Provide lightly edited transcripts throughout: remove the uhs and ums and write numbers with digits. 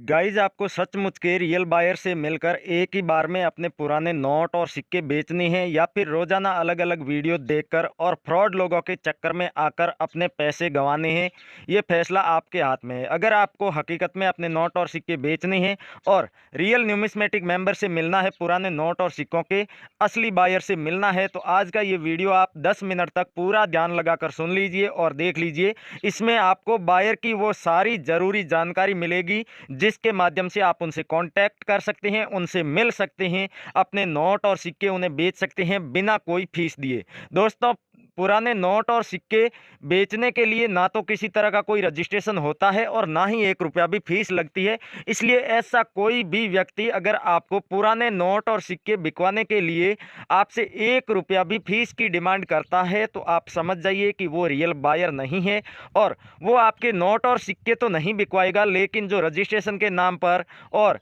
Guys आपको सचमुच के रियल बायर से मिलकर एक ही बार में अपने पुराने नोट और सिक्के बेचने हैं या फिर रोजाना अलग अलग वीडियो देखकर और फ्रॉड लोगों के चक्कर में आकर अपने पैसे गंवाने हैं। ये फैसला आपके हाथ में है। अगर आपको हकीकत में अपने नोट और सिक्के बेचने हैं और रियल न्यूमिस्मेटिक मेंबर से मिलना है, पुराने नोट और सिक्कों के असली बायर से मिलना है, तो आज का ये वीडियो आप 10 मिनट तक पूरा ध्यान लगाकर सुन लीजिए और देख लीजिए। इसमें आपको बायर की वो सारी ज़रूरी जानकारी मिलेगी जिसके माध्यम से आप उनसे कांटेक्ट कर सकते हैं, उनसे मिल सकते हैं, अपने नोट और सिक्के उन्हें बेच सकते हैं बिना कोई फीस दिए। दोस्तों, पुराने नोट और सिक्के बेचने के लिए ना तो किसी तरह का कोई रजिस्ट्रेशन होता है और ना ही 1 रुपया भी फीस लगती है। इसलिए ऐसा कोई भी व्यक्ति अगर आपको पुराने नोट और सिक्के बिकवाने के लिए आपसे 1 रुपया भी फीस की डिमांड करता है तो आप समझ जाइए कि वो रियल बायर नहीं है और वो आपके नोट और सिक्के तो नहीं बिकवाएगा, लेकिन जो रजिस्ट्रेशन के नाम पर और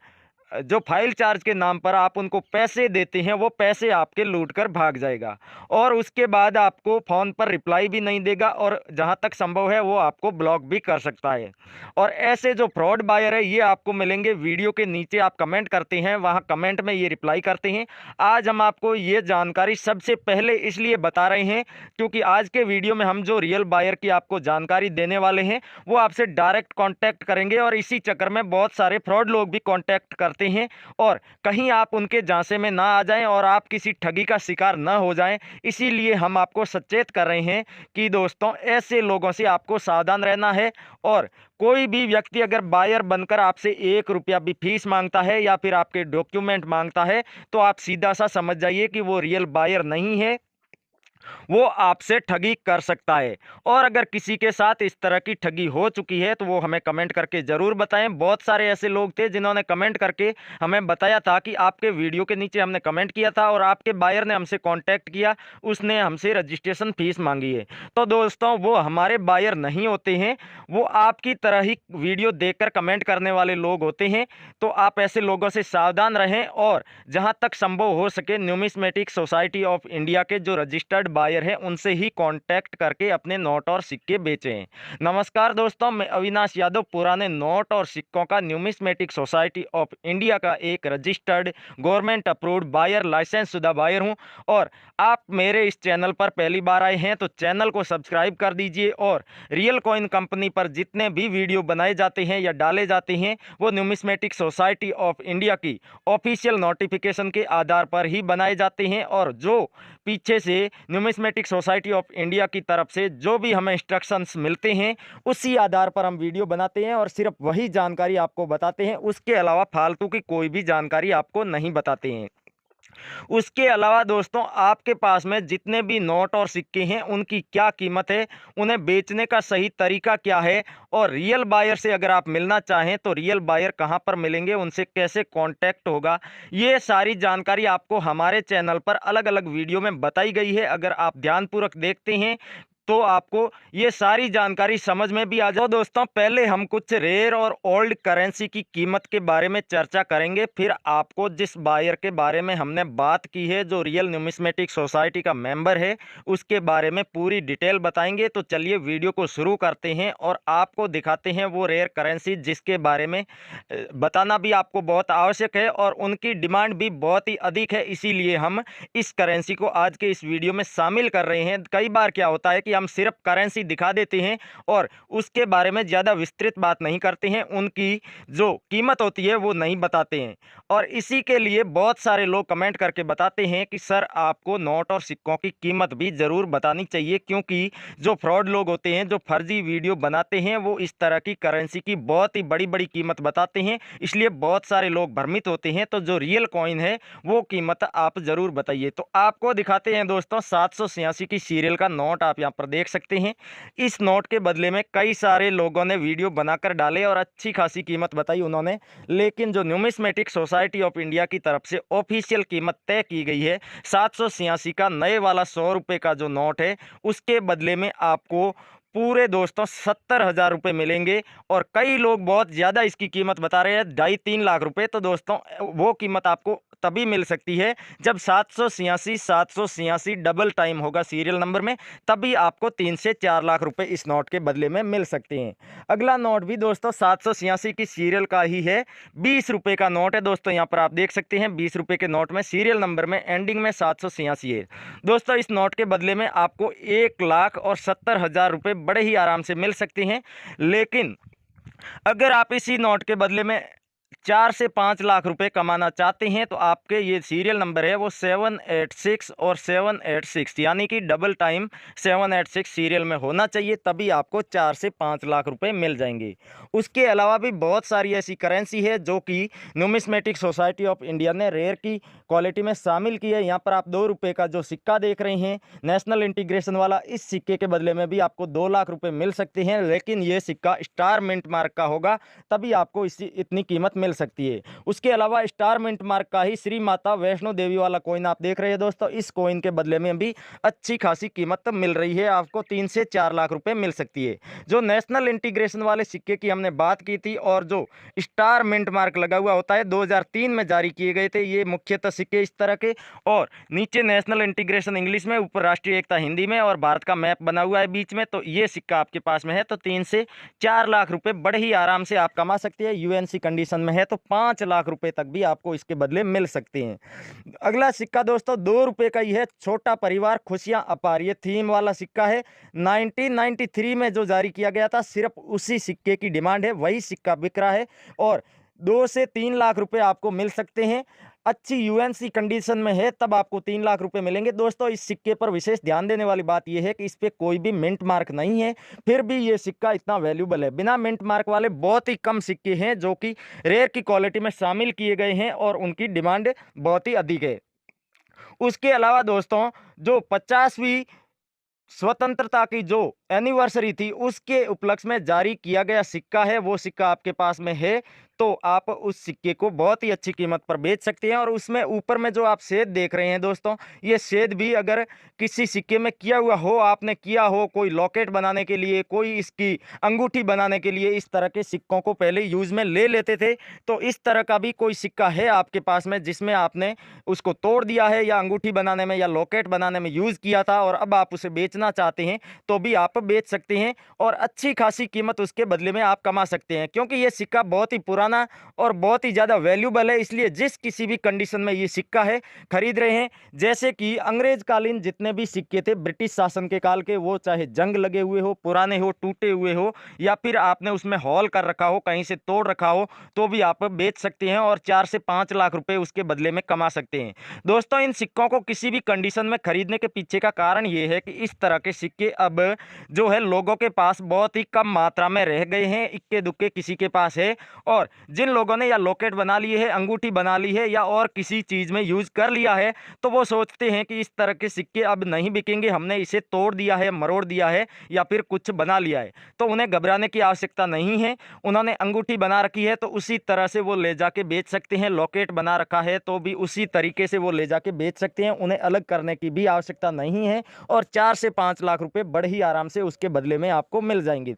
जो फाइल चार्ज के नाम पर आप उनको पैसे देते हैं, वो पैसे आपके लूट कर भाग जाएगा और उसके बाद आपको फ़ोन पर रिप्लाई भी नहीं देगा और जहां तक संभव है वो आपको ब्लॉक भी कर सकता है। और ऐसे जो फ्रॉड बायर है ये आपको मिलेंगे वीडियो के नीचे। आप कमेंट करते हैं, वहां कमेंट में ये रिप्लाई करते हैं। आज हम आपको ये जानकारी सबसे पहले इसलिए बता रहे हैं क्योंकि आज के वीडियो में हम जो रियल बायर की आपको जानकारी देने वाले हैं वो आपसे डायरेक्ट कांटेक्ट करेंगे और इसी चक्कर में बहुत सारे फ्रॉड लोग भी कांटेक्ट करते हैं और कहीं आप उनके झांसे में ना आ जाएं और आप किसी ठगी का शिकार ना हो जाएं। इसीलिए हम आपको सचेत कर रहे हैं कि दोस्तों, ऐसे लोगों से आपको सावधान रहना है और कोई भी व्यक्ति अगर बायर बनकर आपसे 1 रुपया भी फीस मांगता है या फिर आपके डॉक्यूमेंट मांगता है तो आप सीधा सा समझ जाइए कि वो रियल बायर नहीं है, वो आपसे ठगी कर सकता है। और अगर किसी के साथ इस तरह की ठगी हो चुकी है तो वो हमें कमेंट करके ज़रूर बताएं। बहुत सारे ऐसे लोग थे जिन्होंने कमेंट करके हमें बताया था कि आपके वीडियो के नीचे हमने कमेंट किया था और आपके बायर ने हमसे कांटेक्ट किया, उसने हमसे रजिस्ट्रेशन फीस मांगी है। तो दोस्तों, वो हमारे बायर नहीं होते हैं, वो आपकी तरह ही वीडियो देखकर कमेंट करने वाले लोग होते हैं। तो आप ऐसे लोगों से सावधान रहें और जहां तक संभव हो सके न्यूमिस्मेटिक सोसाइटी ऑफ इंडिया के जो रजिस्टर्ड बायर हैं उनसे ही कांटेक्ट करके अपने नोट और सिक्के बेचें। नमस्कार दोस्तों, मैं अविनाश यादव पुराने नोट और सिक्कों का न्यूमिस्मेटिक सोसाइटी ऑफ इंडिया का एक registered government approved buyer licence शुदा बायर हूं। और आप मेरे इस चैनल पर पहली बार आए हैं तो चैनल को सब्सक्राइब कर दीजिए और रियल कॉइन कंपनी पर जितने भी वीडियो बनाए जाते हैं या डाले जाते हैं वो न्यूमिस्मेटिक सोसाइटी ऑफ इंडिया की ऑफिशियल नोटिफिकेशन के आधार पर ही बनाए जाते हैं और जो पीछे से न्यूमिस्मेटिक सोसाइटी ऑफ इंडिया की तरफ से जो भी हमें इंस्ट्रक्शंस मिलते हैं उसी आधार पर हम वीडियो बनाते हैं और सिर्फ वही जानकारी आपको बताते हैं। उसके अलावा फालतू की कोई भी जानकारी आपको नहीं बताते हैं। उसके अलावा दोस्तों, आपके पास में जितने भी नोट और सिक्के हैं उनकी क्या कीमत है, उन्हें बेचने का सही तरीका क्या है और रियल बायर से अगर आप मिलना चाहें तो रियल बायर कहां पर मिलेंगे, उनसे कैसे कांटेक्ट होगा, ये सारी जानकारी आपको हमारे चैनल पर अलग अलग वीडियो में बताई गई है। अगर आप ध्यानपूर्वक देखते हैं तो आपको ये सारी जानकारी समझ में भी आ जाओ। दोस्तों, पहले हम कुछ रेयर और ओल्ड करेंसी की कीमत के बारे में चर्चा करेंगे, फिर आपको जिस बायर के बारे में हमने बात की है जो रियल न्यूमिस्मेटिक सोसाइटी का मेंबर है उसके बारे में पूरी डिटेल बताएंगे। तो चलिए वीडियो को शुरू करते हैं और आपको दिखाते हैं वो रेयर करेंसी जिसके बारे में बताना भी आपको बहुत आवश्यक है और उनकी डिमांड भी बहुत ही अधिक है। इसीलिए हम इस करेंसी को आज के इस वीडियो में शामिल कर रहे हैं। कई बार क्या होता है कि हम सिर्फ करेंसी दिखा देते हैं और उसके बारे में ज़्यादा विस्तृत बात नहीं करते हैं, उनकी जो कीमत होती है वो नहीं बताते हैं। और इसी के लिए बहुत सारे लोग कमेंट करके बताते हैं कि सर आपको नोट और सिक्कों की कीमत भी ज़रूर बतानी चाहिए, क्योंकि जो फ्रॉड लोग होते हैं, जो फर्जी वीडियो बनाते हैं, वो इस तरह की करेंसी की बहुत ही बड़ी बड़ी कीमत बताते हैं। इसलिए बहुत सारे लोग भ्रमित होते हैं। तो जो रियल कॉइन है वो कीमत आप ज़रूर बताइए। तो आपको दिखाते हैं दोस्तों, 786 की सीरियल का नोट आप यहाँ पर देख सकते हैं। इस नोट के बदले में कई सारे लोगों ने वीडियो बनाकर डाले और अच्छी खासी कीमत बताई उन्होंने, लेकिन जो न्यूमिस्मेटिक सोसाइटी ऑफ इंडिया की तरफ से ऑफिशियल कीमत तय की गई है 786 का नए वाला 100 रुपये का जो नोट है उसके बदले में आपको पूरे दोस्तों 70,000 रुपये मिलेंगे। और कई लोग बहुत ज़्यादा इसकी कीमत बता रहे हैं, 2.5-3 लाख रुपए। तो दोस्तों, वो कीमत आपको तभी मिल सकती है जब 786 डबल टाइम होगा सीरियल नंबर में, तभी आपको 3 से 4 लाख रुपए इस नोट के बदले में मिल सकते हैं। अगला नोट भी दोस्तों 786 की सीरियल का ही है, 20 रुपए का नोट है दोस्तों। यहाँ पर आप देख सकते हैं 20 रुपए के नोट में सीरियल नंबर में एंडिंग में 786 है दोस्तों। इस नोट के बदले में आपको 1,70,000 रुपए बड़े ही आराम से मिल सकते हैं। लेकिन अगर आप इसी नोट के बदले में 4 से 5 लाख रुपए कमाना चाहते हैं तो आपके ये सीरियल नंबर है वो 786 और 786 यानी कि डबल टाइम 786 सीरियल में होना चाहिए, तभी आपको 4 से 5 लाख रुपए मिल जाएंगे। उसके अलावा भी बहुत सारी ऐसी करेंसी है जो कि न्यूमिस्मेटिक सोसाइटी ऑफ इंडिया ने रेयर की क्वालिटी में शामिल की है। यहाँ पर आप 2 रुपये का जो सिक्का देख रहे हैं नेशनल इंटीग्रेशन वाला, इस सिक्के के बदले में भी आपको 2 लाख रुपए मिल सकते हैं, लेकिन ये सिक्का स्टार मिंट मार्क का होगा, तभी आपको इतनी कीमत मिल सकती है। उसके अलावा स्टार मिंट मार्क का ही श्री माता वैष्णो देवी वाला कॉइन आप देख रहे हैं दोस्तों, इस कॉइन के बदले में भी अच्छी खासी कीमत मिल रही है, आपको 3 से 4 लाख रुपए मिल सकती है। जो नेशनल इंटीग्रेशन वाले सिक्के की हमने बात की थी और जो स्टार मिंट मार्क लगा हुआ होता है 2003 में जारी किए गए थे ये मुख्यतः सिक्के इस तरह के, और नीचे नेशनल इंटीग्रेशन इंग्लिश में, ऊपर राष्ट्रीय एकता हिंदी में और भारत का मैप बना हुआ है बीच में। तो ये सिक्का आपके पास में है तो 3 से 4 लाख रुपए बड़े ही आराम से आप कमा सकते हैं। यूएनसी कंडीशन में है तो 5 लाख रुपए तक भी आपको इसके बदले मिल सकते हैं। अगला सिक्का दोस्तों 2 रुपए का ही है, छोटा परिवार खुशियां अपार, ये थीम वाला सिक्का है। 1993 में जो जारी किया गया था सिर्फ उसी सिक्के की डिमांड है, वही सिक्का बिक रहा है और 2 से 3 लाख रुपए आपको मिल सकते हैं। अच्छी यूएनसी कंडीशन में है तब आपको 3 लाख रुपए मिलेंगे। दोस्तों इस सिक्के पर विशेष ध्यान देने वाली बात यह है कि इस पे कोई भी मिंट मार्क नहीं है, फिर भी ये सिक्का इतना वैल्यूबल है। बिना मिंट मार्क वाले बहुत ही कम सिक्के हैं जो कि रेयर की क्वालिटी में शामिल किए गए हैं और उनकी डिमांड बहुत ही अधिक है। उसके अलावा दोस्तों जो 50वीं स्वतंत्रता की जो एनिवर्सरी थी उसके उपलक्ष्य में जारी किया गया सिक्का है, वो सिक्का आपके पास में है तो आप उस सिक्के को बहुत ही अच्छी कीमत पर बेच सकते हैं। और उसमें ऊपर में जो आप शेड देख रहे हैं दोस्तों, ये शेड भी अगर किसी सिक्के में किया हुआ हो, आपने किया हो कोई लॉकेट बनाने के लिए, कोई इसकी अंगूठी बनाने के लिए, इस तरह के सिक्कों को पहले यूज में ले लेते थे, तो इस तरह का भी कोई सिक्का है आपके पास में जिसमें आपने उसको तोड़ दिया है या अंगूठी बनाने में या लॉकेट बनाने में यूज किया था और अब आप उसे बेचना चाहते हैं तो भी आप बेच सकते हैं और अच्छी खासी कीमत उसके बदले में आप कमा सकते हैं। क्योंकि ये सिक्का बहुत ही पुराना और बहुत ही ज़्यादा वैल्यूबल है, इसलिए जिस किसी भी कंडीशन में ये सिक्का है खरीद रहे हैं, जैसे कि अंग्रेज कालीन जितने भी सिक्के थे ब्रिटिश शासन के काल के, वो चाहे जंग लगे हुए हो, पुराने हो, टूटे हुए हो या फिर आपने उसमें हॉल कर रखा हो, कहीं से तोड़ रखा हो, तो भी आप बेच सकते हैं और 4 से 5 लाख रुपए उसके बदले में कमा सकते हैं। दोस्तों इन सिक्कों को किसी भी कंडीशन में खरीदने के पीछे का कारण ये है कि इस तरह के सिक्के अब जो है लोगों के पास बहुत ही कम मात्रा में रह गए हैं, इक्के दुक्के किसी के पास है। और जिन लोगों ने या लॉकेट बना लिए है, अंगूठी बना ली है या और किसी चीज़ में यूज़ कर लिया है, तो वो सोचते हैं कि इस तरह के सिक्के अब नहीं बिकेंगे, हमने इसे तोड़ दिया है, मरोड़ दिया है या फिर कुछ बना लिया है। तो उन्हें घबराने की आवश्यकता नहीं है, उन्होंने अंगूठी बना रखी है तो उसी तरह से वो ले जाके बेच सकते हैं, लॉकेट बना रखा है तो भी उसी तरीके से वो ले जाके बेच सकते हैं, उन्हें अलग करने की भी आवश्यकता नहीं है और 4 से 5 लाख रुपए बड़े ही आराम से उसके बदले में आपको मिल जाएंगे।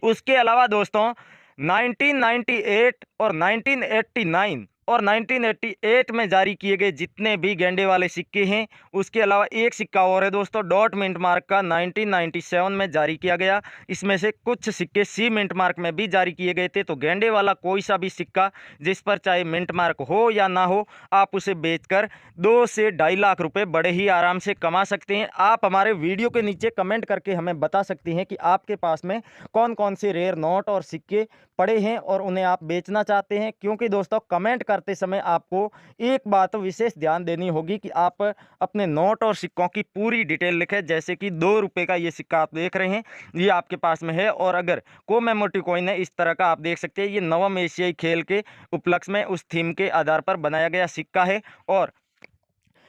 उसके अलावा दोस्तों 1998 और 1989 और 1988 में जारी किए गए जितने भी गेंडे वाले सिक्के हैं, उसके अलावा एक सिक्का और है दोस्तों डॉट मिंट मार्क का, 1997 में जारी किया गया। इसमें से कुछ सिक्के सी मिंट मार्क में भी जारी किए गए थे। तो गेंडे वाला कोई सा भी सिक्का जिस पर चाहे मिंट मार्क हो या ना हो, आप उसे बेचकर 2 से 2.5 लाख रुपए बड़े ही आराम से कमा सकते हैं। आप हमारे वीडियो के नीचे कमेंट करके हमें बता सकते हैं कि आपके पास में कौन कौन से रेयर नोट और सिक्के पड़े हैं और उन्हें आप बेचना चाहते हैं। क्योंकि दोस्तों कमेंट करते समय आपको एक बात विशेष ध्यान देनी होगी कि आप अपने नोट और सिक्कों की पूरी डिटेल लिखें। जैसे कि 2 रुपये का ये सिक्का आप देख रहे हैं, ये आपके पास में है और अगर कोमेमोरेटिव कॉइन है इस तरह का, आप देख सकते हैं ये नवम एशियाई खेल के उपलक्ष्य में उस थीम के आधार पर बनाया गया सिक्का है और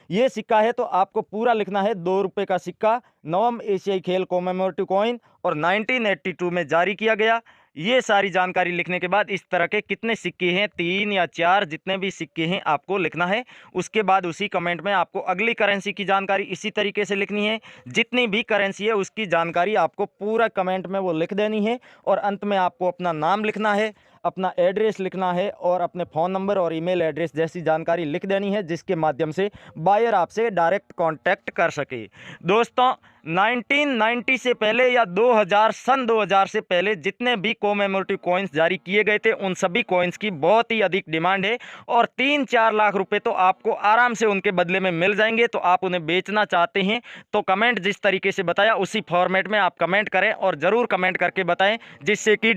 ये सिक्का है तो आपको पूरा लिखना है 2 रुपये का सिक्का, नवम एशियाई खेल कोमेमोरेटिव कॉइन और 1982 में जारी किया गया। ये सारी जानकारी लिखने के बाद इस तरह के कितने सिक्के हैं, 3 या 4 जितने भी सिक्के हैं आपको लिखना है। उसके बाद उसी कमेंट में आपको अगली करेंसी की जानकारी इसी तरीके से लिखनी है। जितनी भी करेंसी है उसकी जानकारी आपको पूरा कमेंट में वो लिख देनी है और अंत में आपको अपना नाम लिखना है। अपना एड्रेस लिखना है और अपने फ़ोन नंबर और ईमेल एड्रेस जैसी जानकारी लिख देनी है, जिसके माध्यम से बायर आपसे डायरेक्ट कांटेक्ट कर सके। दोस्तों 1990 से पहले या 2000 से पहले जितने भी कोमेमोरेटिव कॉइन्स जारी किए गए थे, उन सभी कॉइन्स की बहुत ही अधिक डिमांड है और 3-4 लाख रुपए तो आपको आराम से उनके बदले में मिल जाएंगे। तो आप उन्हें बेचना चाहते हैं तो कमेंट जिस तरीके से बताया उसी फॉर्मेट में आप कमेंट करें और ज़रूर कमेंट करके बताएं, जिससे कि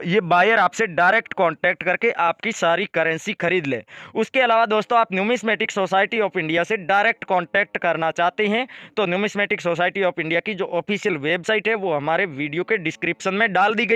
ये बायर आपसे डायरेक्ट कॉन्टैक्ट करके आपकी सारी करेंसी खरीद ले। उसके अलावा दोस्तों आप न्यूमिस्मेटिक सोसाइटी ऑफ इंडिया से डायरेक्ट कॉन्टैक्ट करना चाहते हैं तो न्यूमिस्मेटिक सोसाइटी ऑफ इंडिया की जो ऑफिशियल वेबसाइट है वो हमारे वीडियो के डिस्क्रिप्शन में डाल दी गई।